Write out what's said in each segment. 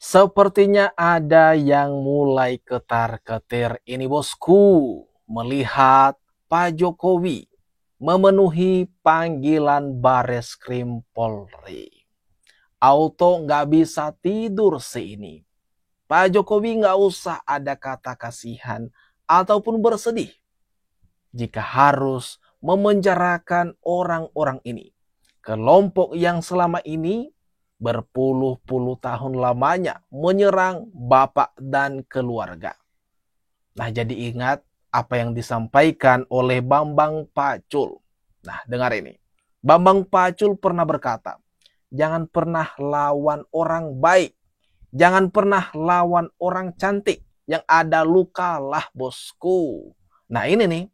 Sepertinya ada yang mulai ketar-ketir ini bosku, melihat Pak Jokowi memenuhi panggilan Bareskrim Polri. Auto nggak bisa tidur seini. Pak Jokowi nggak usah ada kata kasihan ataupun bersedih jika harus memenjarakan orang-orang ini. Kelompok yang selama ini berpuluh-puluh tahun lamanya menyerang bapak dan keluarga. Nah, jadi ingat apa yang disampaikan oleh Bambang Pacul. Nah, dengar ini. Bambang Pacul pernah berkata, jangan pernah lawan orang baik. Jangan pernah lawan orang cantik. Yang ada lukalah bosku. Nah, ini nih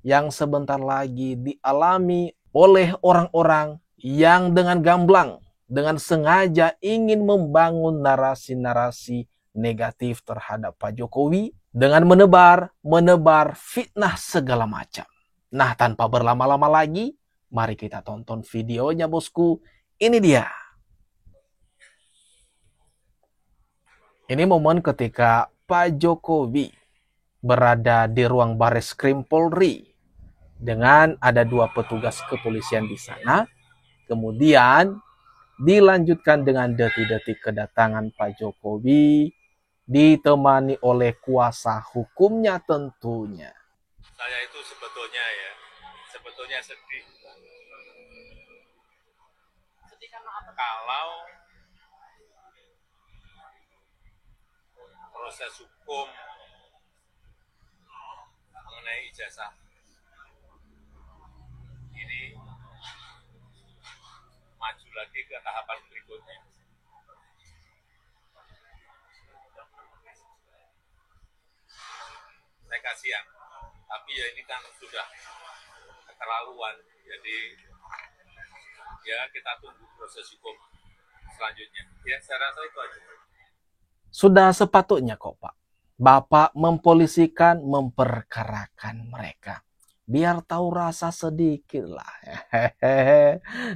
yang sebentar lagi dialami oleh orang-orang yang dengan gamblang, dengan sengaja ingin membangun narasi-narasi negatif terhadap Pak Jokowi dengan menebar fitnah segala macam. Nah, tanpa berlama-lama lagi, mari kita tonton videonya bosku. Ini dia. Ini momen ketika Pak Jokowi berada di ruang Bareskrim Polri dengan ada 2 petugas kepolisian di sana. Kemudian dilanjutkan dengan detik-detik kedatangan Pak Jokowi ditemani oleh kuasa hukumnya tentunya. Saya itu sebetulnya sedih. Kalau proses hukum mengenai ijazah ini maju lagi ke tahapan berikutnya. Saya kasihan, tapi ya ini kan sudah keterlaluan. Jadi ya kita tunggu proses hukum selanjutnya. Ya saya rasa itu aja. Sudah sepatutnya kok Pak. Bapak mempolisikan, memperkarakan mereka. Biar tahu rasa sedikit lah.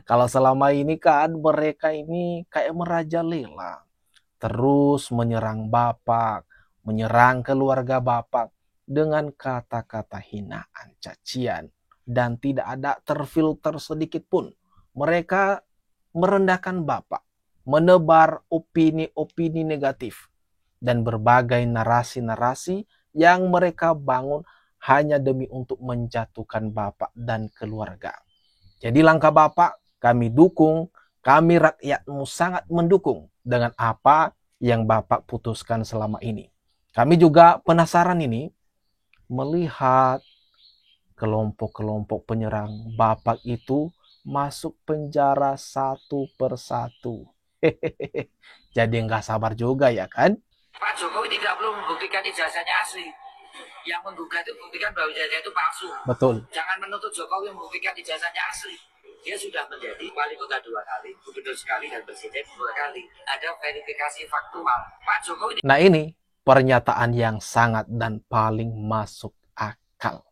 Kalau selama ini kan mereka ini kayak merajalela. Terus menyerang Bapak, menyerang keluarga Bapak dengan kata-kata hinaan, cacian. Dan tidak ada terfilter sedikit pun. Mereka merendahkan Bapak, menebar opini-opini negatif dan berbagai narasi-narasi yang mereka bangun hanya demi untuk menjatuhkan Bapak dan keluarga. Jadi langkah Bapak kami dukung, kami rakyatmu sangat mendukung dengan apa yang Bapak putuskan selama ini. Kami juga penasaran ini melihat kelompok-kelompok penyerang Bapak itu masuk penjara satu persatu. Jadi nggak sabar juga ya kan? Pak Jokowi tidak perlu membuktikan ijazahnya asli. Yang menggugat itu membuktikan bahwa ijazah itu palsu. Betul. Jangan menuntut Jokowi membuktikan ijazahnya asli. Dia sudah menjadi wali kota 2 kali, gubernur sekali, dan presiden 2 kali. Ada verifikasi faktual. Pak Jokowi. Nah ini pernyataan yang sangat dan paling masuk akal.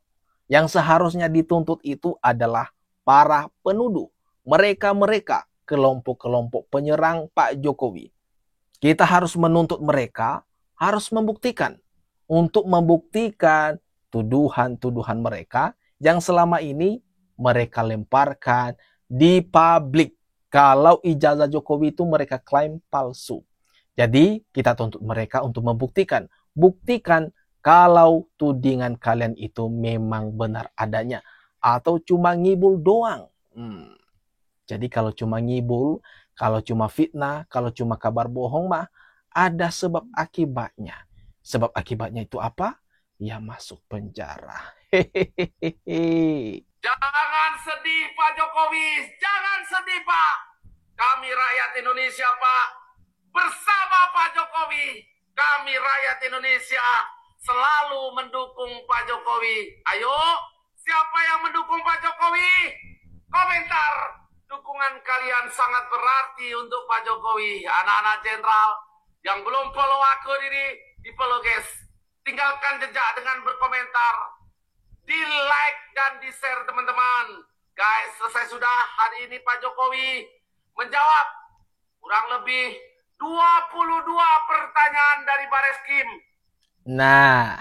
Yang seharusnya dituntut itu adalah para penuduh. Mereka-mereka kelompok-kelompok penyerang Pak Jokowi. Kita harus menuntut mereka, harus membuktikan. Untuk membuktikan tuduhan-tuduhan mereka yang selama ini mereka lemparkan di publik. Kalau ijazah Jokowi itu mereka klaim palsu. Jadi kita tuntut mereka untuk membuktikan. Buktikan kalau tudingan kalian itu memang benar adanya. Atau cuma ngibul doang. Jadi kalau cuma ngibul, kalau cuma fitnah, kalau cuma kabar bohong mah ada sebab akibatnya. Sebab akibatnya itu apa? Ya masuk penjara. Hehehe. Jangan sedih Pak Jokowi, jangan sedih Pak. Kami rakyat Indonesia Pak, bersama Pak Jokowi. Kami rakyat Indonesia selalu mendukung Pak Jokowi. Ayo, siapa yang mendukung Pak Jokowi? Komentar. Dukungan kalian sangat berarti untuk Pak Jokowi. Anak-anak jenderal yang belum follow aku di follow guys. Tinggalkan jejak dengan berkomentar. Di like dan di share teman-teman. Guys, selesai sudah hari ini Pak Jokowi menjawab kurang lebih 22 pertanyaan dari Bareskrim. Nah,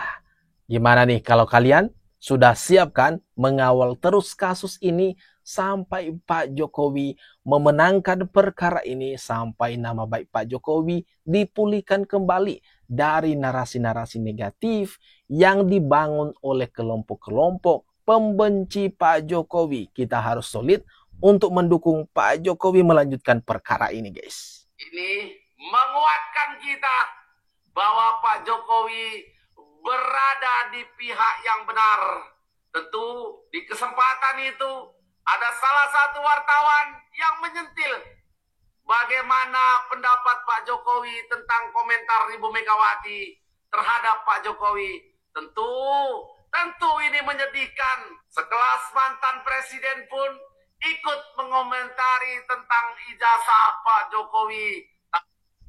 gimana nih kalau kalian sudah siap kan mengawal terus kasus ini sampai Pak Jokowi memenangkan perkara ini, sampai nama baik Pak Jokowi dipulihkan kembali dari narasi-narasi negatif yang dibangun oleh kelompok-kelompok pembenci Pak Jokowi. Kita harus solid untuk mendukung Pak Jokowi melanjutkan perkara ini, guys. Ini menguatkan kita bahwa Pak Jokowi berada di pihak yang benar. Tentu di kesempatan itu ada salah satu wartawan yang menyentil bagaimana pendapat Pak Jokowi tentang komentar Ibu Megawati terhadap Pak Jokowi. Tentu ini menyedihkan. Sekelas mantan presiden pun ikut mengomentari tentang ijazah Pak Jokowi.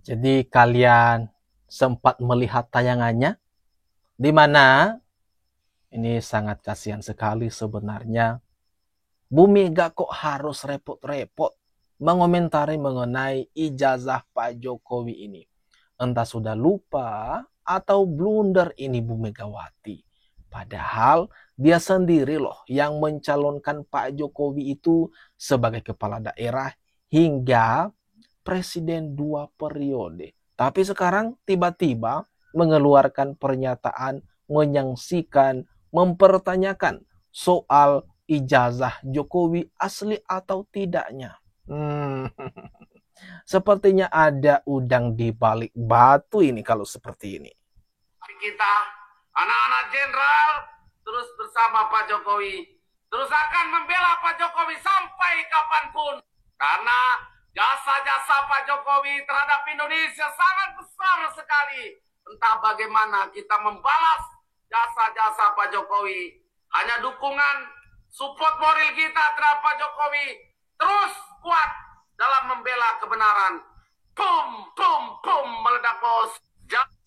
Jadi kalian sempat melihat tayangannya, di mana ini sangat kasihan sekali sebenarnya. Bu Mega kok harus repot-repot mengomentari mengenai ijazah Pak Jokowi ini. Entah sudah lupa atau blunder ini Bu Megawati. Padahal dia sendiri loh yang mencalonkan Pak Jokowi itu sebagai kepala daerah hingga presiden 2 periode. Tapi sekarang tiba-tiba mengeluarkan pernyataan menyaksikan, mempertanyakan soal ijazah Jokowi asli atau tidaknya. Sepertinya ada udang di balik batu ini kalau seperti ini. Kita, anak-anak jenderal, terus bersama Pak Jokowi, terus akan membela Pak Jokowi sampai kapanpun. Karena jasa-jasa Pak Jokowi terhadap Indonesia sangat besar sekali. Entah bagaimana kita membalas jasa-jasa Pak Jokowi. Hanya dukungan, support moral kita terhadap Pak Jokowi terus kuat dalam membela kebenaran. Boom, boom, boom, meledak bos.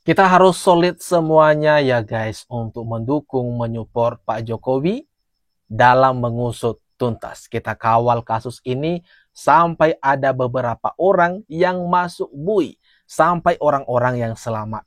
Kita harus solid semuanya ya guys untuk mendukung, menyupport Pak Jokowi dalam mengusut tuntas. Kita kawal kasus ini sampai ada beberapa orang yang masuk bui. Sampai orang-orang yang selama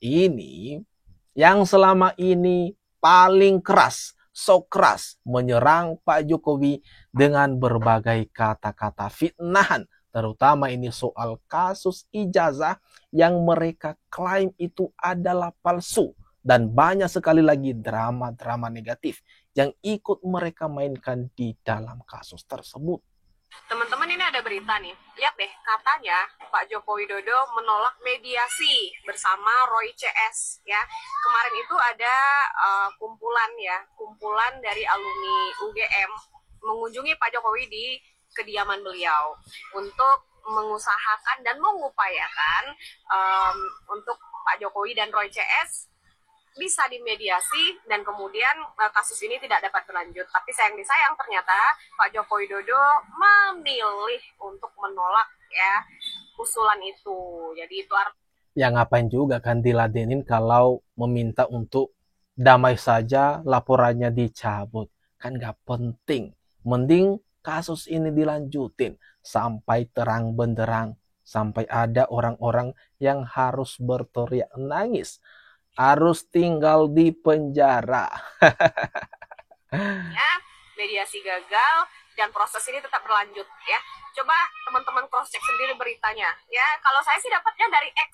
ini paling keras, sok keras menyerang Pak Jokowi dengan berbagai kata-kata fitnahan. Terutama ini soal kasus ijazah yang mereka klaim itu adalah palsu. Dan banyak sekali lagi drama-drama negatif yang ikut mereka mainkan di dalam kasus tersebut. Teman-teman, ini ada berita nih. Lihat deh, katanya Pak Joko Widodo menolak mediasi bersama Roy CS ya. Kemarin itu ada kumpulan dari alumni UGM mengunjungi Pak Jokowi di kediaman beliau untuk mengusahakan dan mengupayakan untuk Pak Jokowi dan Roy CS bisa dimediasi dan kemudian kasus ini tidak dapat berlanjut. Tapi sayang disayang ternyata Pak Joko Widodo memilih untuk menolak ya usulan itu. Jadi itu ya ngapain juga kan diladenin kalau meminta untuk damai saja laporannya dicabut. Kan gak penting. Mending kasus ini dilanjutin sampai terang benderang. Sampai ada orang-orang yang harus berteriak nangis. Harus tinggal di penjara. ya, mediasi gagal dan proses ini tetap berlanjut ya. Coba teman-teman cross check sendiri beritanya ya. Kalau saya sih dapatnya dari X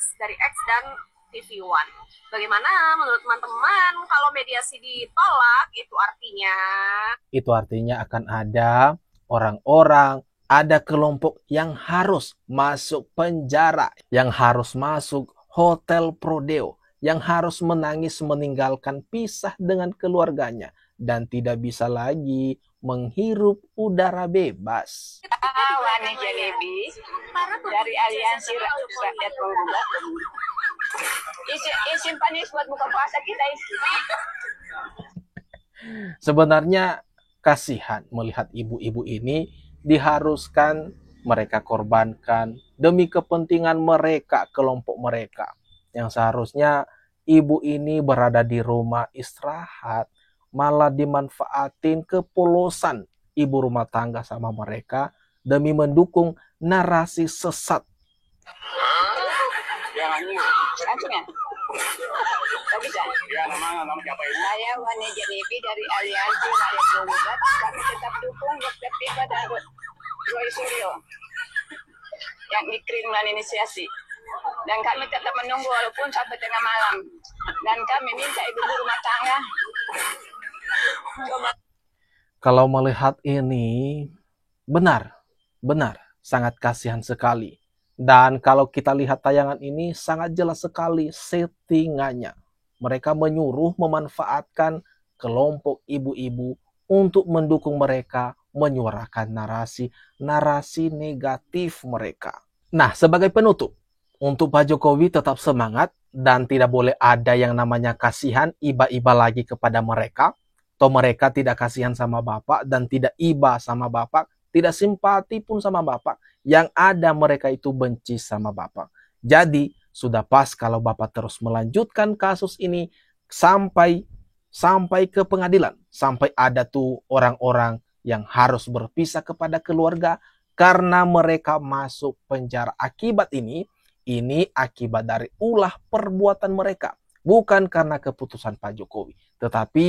dan TV One. Bagaimana menurut teman-teman kalau mediasi ditolak itu artinya akan ada orang-orang, ada kelompok yang harus masuk penjara, yang harus masuk hotel prodeo, yang harus menangis meninggalkan pisah dengan keluarganya dan tidak bisa lagi menghirup udara bebas. Wani Jalebi dari Aliansi Rakyat Pemuda. Isin panis buat buka puasa kita itu. Sebenarnya kasihan melihat ibu-ibu ini diharuskan mereka korbankan demi kepentingan mereka, kelompok mereka. Yang seharusnya ibu ini berada di rumah istirahat, malah dimanfaatin kepolosan ibu rumah tangga sama mereka demi mendukung narasi sesat. tayangan dulu. Langsung ya? Oh, bisa? Ya, nama siapa Ibu? Saya Wani Jenipi dari Aliansi Rakyat Terlibat. Kami tetap dukung Dr. Pipa dan Roy Suryo yang dikriminalisasi. Dan kami tetap menunggu walaupun sampai tengah malam. Dan kami minta ibu rumah tangga. Kalau melihat ini, benar, sangat kasihan sekali. Dan kalau kita lihat tayangan ini, sangat jelas sekali settingannya. Mereka menyuruh memanfaatkan kelompok ibu-ibu untuk mendukung mereka menyuarakan narasi negatif mereka. Nah, sebagai penutup, untuk Pak Jokowi tetap semangat dan tidak boleh ada yang namanya kasihan, iba-iba lagi kepada mereka. Atau mereka tidak kasihan sama Bapak dan tidak iba sama Bapak, tidak simpati pun sama Bapak. Yang ada mereka itu benci sama Bapak. Jadi sudah pas kalau Bapak terus melanjutkan kasus ini sampai ke pengadilan. Sampai ada tuh orang-orang yang harus berpisah kepada keluarga karena mereka masuk penjara. Akibat ini akibat dari ulah perbuatan mereka. Bukan karena keputusan Pak Jokowi. Tetapi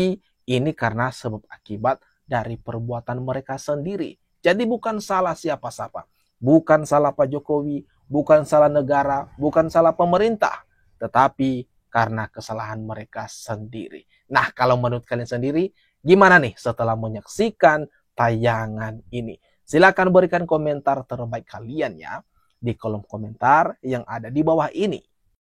ini karena sebab akibat dari perbuatan mereka sendiri. Jadi bukan salah siapa-siapa. Bukan salah Pak Jokowi, bukan salah negara, bukan salah pemerintah. Tetapi karena kesalahan mereka sendiri. Nah, kalau menurut kalian sendiri, gimana nih setelah menyaksikan tayangan ini? Silakan berikan komentar terbaik kalian ya di kolom komentar yang ada di bawah ini.